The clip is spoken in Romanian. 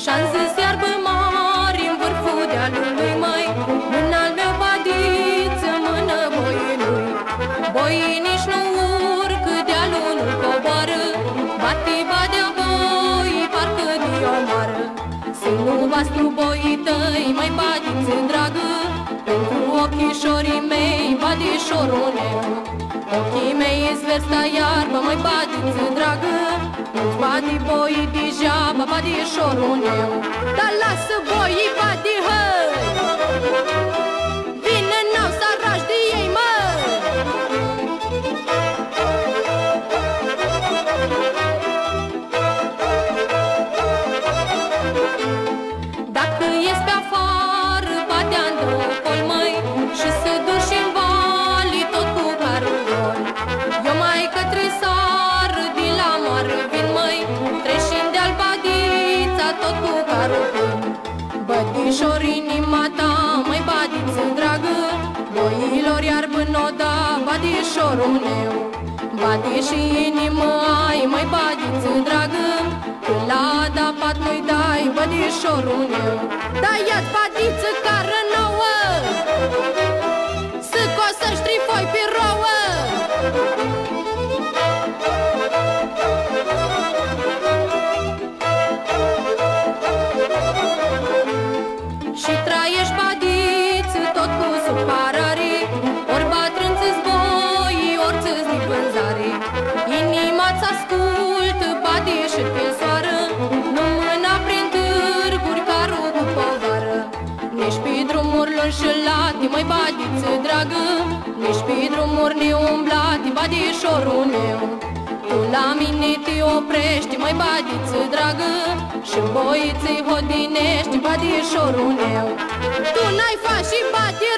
Și-am zis iarbă mari în vârful dealului, măi, mâna-l meu badiță, mână boinui. Boii nici nu urcă, dealul nu coboară, bati badea boii, parcă de omoară. Să nu bastru boii tăi, mai badiță dragă, pentru ochișorii mei, badișorul meu. Ochii mei îți versta iarbă, mai badiță dragă, nu-ți badi boii degeaba, badișorul meu. Dar lasă boii, badi, hăi, vine n-au să arrași de ei, mă. Dacă ies pe afară, badea-n docol, măi, și să duci-n vali tot cu carul gol. Eu mai către sară, din la moară vin, măi, treci-n de-al badița tot cu carul gol. Bădișor, inima ta, măi, badiță dragă, boilor iarbă n-o da, badișorul meu. Badi și inimă ai, măi, badiță dragă, când la adapat nu-i dai, bădișorul meu. Dar ia-ți badiță cară nouă, să cosăși trifoi pe rouă. Și trăiești badiță tot cu supărare, ori batrânță-ți boii, ori ți-ți de vânzare. Inima-ți ascultă, badi și te însoară, nu mâna prin târguri, carul cu povară. Nici pe drumuri lungi și late, măi, badiță dragă, nici pe drumuri neumblate, badișorul meu. Tu la mine te oprești, măi, badiță dragă, și boiții hodinești, badișorul meu. Tu n-ai faci și badi